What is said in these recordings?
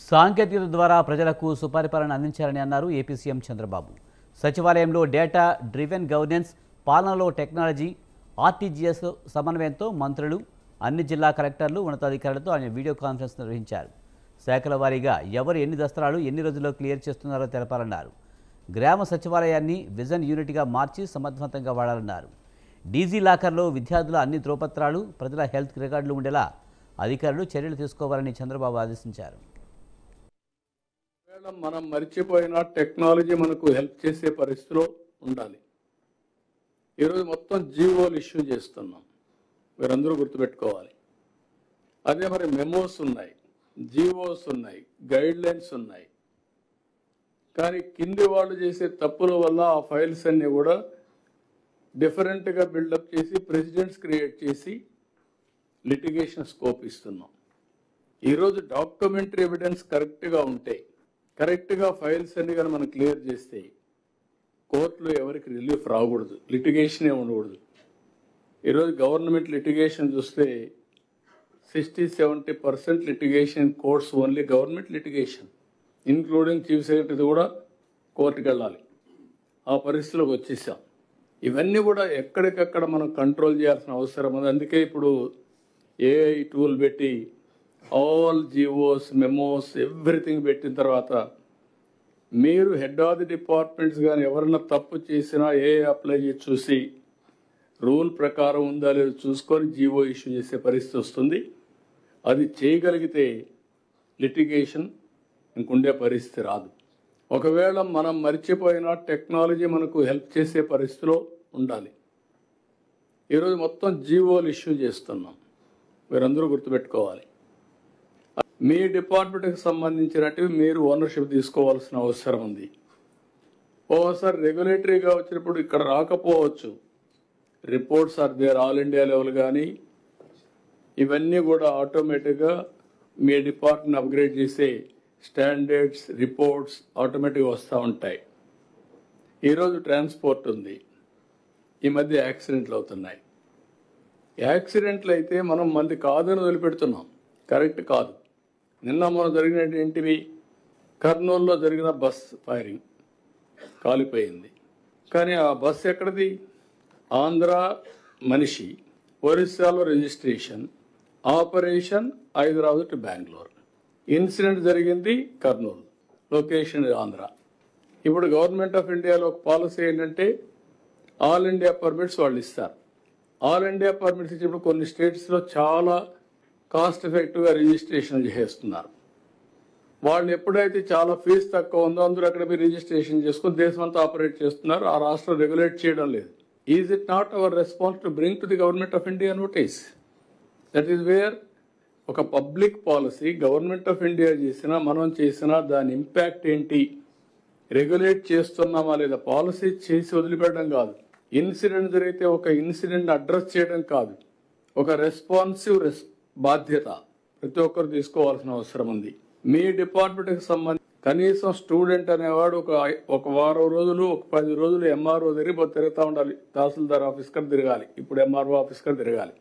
సాంకేతికత ద్వారా ప్రజలకు సుపరిపాలన అందించాలని అన్నారు ఏపీ సీఎం చంద్రబాబు. సచివాలయంలో డేటా డ్రివెన్ గవర్నెన్స్, పాలనలో టెక్నాలజీ, ఆర్టీజీఎస్ సమన్వయంతో మంత్రులు, అన్ని జిల్లా కలెక్టర్లు, ఉన్నతాధికారులతో ఆయన వీడియో కాన్ఫరెన్స్ నిర్వహించారు. శాఖల వారీగా ఎవరు ఎన్ని దస్త్రాలు ఎన్ని రోజుల్లో క్లియర్ చేస్తున్నారో తెలపాలన్నారు. గ్రామ సచివాలయాన్ని విజన్ యూనిట్గా మార్చి సమర్థవంతంగా వాడాలన్నారు. డీజీ లాకర్లో విద్యార్థుల అన్ని ధ్రువపత్రాలు, ప్రజల హెల్త్ రికార్డులు ఉండేలా అధికారులు చర్యలు తీసుకోవాలని చంద్రబాబు ఆదేశించారు. మనం మర్చిపోయిన టెక్నాలజీ మనకు హెల్ప్ చేసే పరిస్థితిలో ఉండాలి. ఈరోజు మొత్తం జీవోలు ఇష్యూ చేస్తున్నాం, మీరందరూ గుర్తుపెట్టుకోవాలి. అదే మరి మెమోస్ ఉన్నాయి, జీవోస్ ఉన్నాయి, గైడ్ లైన్స్ ఉన్నాయి. కానీ కింది వాళ్ళు చేసే తప్పుల వల్ల ఆ ఫైల్స్ అన్నీ కూడా డిఫరెంట్గా బిల్డప్ చేసి ప్రెసిడెంట్స్ క్రియేట్ చేసి లిటిగేషన్ స్కోప్ ఇస్తున్నాం. ఈరోజు డాక్యుమెంటరీ ఎవిడెన్స్ కరెక్ట్గా ఉంటే, కరెక్ట్గా ఫైల్స్ అన్ని కానీ మనం క్లియర్ చేస్తే కోర్టులో ఎవరికి రిలీఫ్ రాకూడదు, లిటిగేషనే ఉండకూడదు. ఈరోజు గవర్నమెంట్ లిటిగేషన్ చూస్తే 60-70% litigation courts only government litigation, including chief secretary కూడా కోర్టుకు వెళ్ళాలి. ఆ పరిస్థితిలోకి వచ్చేసాం. ఇవన్నీ కూడా ఎక్కడికక్కడ మనం కంట్రోల్ చేయాల్సిన అవసరం ఉంది. అందుకే ఇప్పుడు ఏఐ టూల్ పెట్టి ఆల్ జీవోస్, మెమోస్, ఎవ్రీథింగ్ పెట్టిన తర్వాత మీరు హెడ్ ఆఫ్ ది డిపార్ట్మెంట్స్ కానీ ఎవరైనా తప్పు చేసినా ఏఐ అప్లై చేసి చూసి రూల్ ప్రకారం ఉందా లేదో చూసుకొని జీవో ఇష్యూ చేసే పరిస్థితి వస్తుంది. అది చేయగలిగితే లిటిగేషన్ ఇంకుండే పరిస్థితి రాదు. ఒకవేళ మనం మర్చిపోయిన టెక్నాలజీ మనకు హెల్ప్ చేసే పరిస్థితిలో ఉండాలి. ఈరోజు మొత్తం జీవోలు ఇష్యూ చేస్తున్నాం, మీరందరూ గుర్తుపెట్టుకోవాలి. మీ డిపార్ట్మెంట్కి సంబంధించినట్టు మీరు ఓనర్షిప్ తీసుకోవాల్సిన అవసరం ఉంది. ఓసారి రెగ్యులేటరీగా వచ్చినప్పుడు ఇక్కడ రాకపోవచ్చు, reports are there all India level కానీ ఇవన్నీ కూడా ఆటోమేటిక్గా మీ డిపార్ట్మెంట్ అప్గ్రేడ్ చేసే స్టాండర్డ్స్, రిపోర్ట్స్ ఆటోమేటిక్గా వస్తూ ఉంటాయి. ఈరోజు ట్రాన్స్పోర్ట్ ఉంది, ఈ మధ్య యాక్సిడెంట్లు అవుతున్నాయి. యాక్సిడెంట్లు అయితే మనం మంది కాదని వదిలిపెడుతున్నాం, కరెక్ట్ కాదు. నిన్న మనం జరిగినట్టు ఏంటివి, కర్నూలులో జరిగిన బస్ ఫైరింగ్ కాలిపోయింది. కానీ ఆ బస్ ఎక్కడిది, ఆంధ్ర మనిషి, ఒరిస్సాలో registration, operation Hyderabad to Bengaluru. Incident జరిగింది కర్నూలు, లొకేషన్ ఆంధ్ర. ఇప్పుడు గవర్నమెంట్ ఆఫ్ ఇండియాలో ఒక పాలసీ ఏంటంటే ఆల్ ఇండియా పర్మిట్స్ వాళ్ళు ఇస్తారు. ఆల్ ఇండియా పర్మిట్స్ ఇచ్చినప్పుడు కొన్ని స్టేట్స్లో చాలా కాస్ట్ ఎఫెక్టివ్గా రిజిస్ట్రేషన్ చేస్తున్నారు. వాళ్ళు ఎప్పుడైతే చాలా ఫీజు తక్కువ ఉందో అందరూ అక్కడ మీరు రిజిస్ట్రేషన్ చేసుకుని దేశమంతా ఆపరేట్ చేస్తున్నారు. ఆ రాష్ట్రం రెగ్యులేట్ చేయడం లేదు. Is it not our response to bring to the government of India notice? That is where ఒక public policy government of India చేసినా మనం చేసినా దాని ఇంపాక్ట్ ఏంటి, రెగ్యులేట్ చేస్తున్నామా లేదా, పాలసీ చేసి వదిలిపెట్టడం కాదు. ఇన్సిడెంట్ జరిగితే ఒక ఇన్సిడెంట్ అడ్రస్ చేయడం కాదు, ఒక రెస్పాన్సివ్ బాధ్యత ప్రతి ఒక్కరు తీసుకోవాల్సిన అవసరం ఉంది. మీ డిపార్ట్మెంట్కి సంబంధించి కనీసం స్టూడెంట్ అనేవాడు ఒక వారం రోజులు, ఒక 10 రోజులు ఎంఆర్ఓ తిరుగుతూ ఉండాలి. తహసీల్దార్ ఆఫీస్కర్ తిరగాలి, ఇప్పుడు ఎంఆర్ఓ ఆఫీస్కర్ తిరగాలి.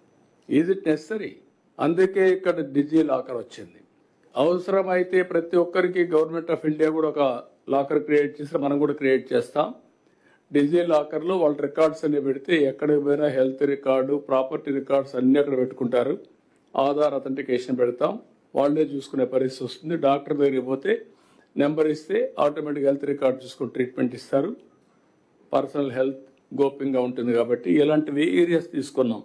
Is it necessary? అందుకే ఇక్కడ డిజీ లాకర్ వచ్చింది. అవసరమైతే ప్రతి ఒక్కరికి గవర్నమెంట్ ఆఫ్ ఇండియా కూడా ఒక లాకర్ క్రియేట్ చేసి మనం కూడా క్రియేట్ చేస్తాం. డిజీ లాకర్లో వాళ్ళ రికార్డ్స్ అన్ని పెడితే ఎక్కడికి పోయినా హెల్త్ రికార్డు, ప్రాపర్టీ రికార్డ్స్ అన్నీ అక్కడ పెట్టుకుంటారు. ఆధార్ అథెంటికేషన్ పెడతాం, వాళ్ళే చూసుకునే పరిస్థితి వస్తుంది. డాక్టర్ దగ్గరికి పోతే నెంబర్ ఇస్తే ఆటోమేటిక్ హెల్త్ రికార్డ్ చూసుకుని ట్రీట్మెంట్ ఇస్తారు. పర్సనల్ హెల్త్ గోప్యంగా ఉంటుంది కాబట్టి ఇలాంటివి ఏరియాస్ తీసుకున్నాం.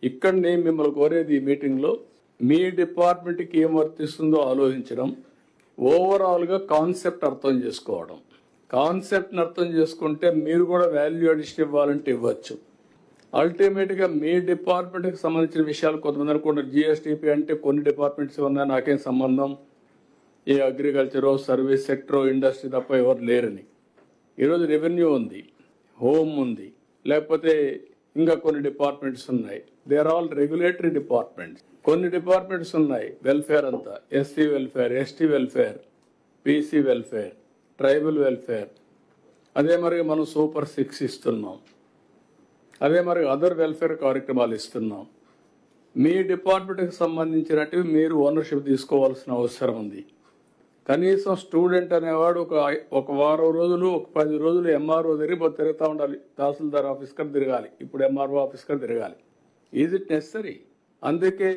ఇక్కడ నేను మిమ్మల్ని కోరేది ఈ మీటింగ్లో మీ డిపార్ట్మెంట్కి ఏం వర్తిస్తుందో ఆలోచించడం, ఓవరాల్గా కాన్సెప్ట్ అర్థం చేసుకోవడం. కాన్సెప్ట్ని అర్థం చేసుకుంటే మీరు కూడా వాల్యూ అడిషన్ ఇవ్వాలంటే ఇవ్వచ్చు. అల్టిమేట్గా మీ డిపార్ట్మెంట్కి సంబంధించిన విషయాలు కొంతమంది అనుకుంటారు జిఎస్టిపి అంటే కొన్ని డిపార్ట్మెంట్స్ ఉన్నాయి, నాకేం సంబంధం, ఏ అగ్రికల్చరో, సర్వీస్ సెక్టరో, ఇండస్ట్రీ తప్ప ఎవరు లేరని. ఈరోజు రెవెన్యూ ఉంది, హోమ్ ఉంది, లేకపోతే ఇంకా కొన్ని డిపార్ట్మెంట్స్ ఉన్నాయి. They are all regulatory departments. కొన్ని డిపార్ట్మెంట్స్ ఉన్నాయి వెల్ఫేర్ అంతా, SC welfare, ST welfare, BC welfare, tribal welfare. అదే మరి మనం సూపర్ 6 ఇస్తున్నాం, అదే మరి అదర్ వెల్ఫేర్ కార్యక్రమాలు ఇస్తున్నాం. మీ డిపార్ట్మెంట్కి సంబంధించినట్టు మీరు ఓనర్షిప్ తీసుకోవాల్సిన అవసరం ఉంది. కనీసం స్టూడెంట్ అనేవాడు ఒక వారం రోజులు, ఒక 10 రోజులు ఎంఆర్ఓ తిరుగుతూ ఉండాలి. తహసీల్దార్ ఆఫీస్ కన్నా తిరగాలి, ఇప్పుడు ఎంఆర్ఓ ఆఫీస్ కన్నా తిరగాలి. Is it necessary? అందుకే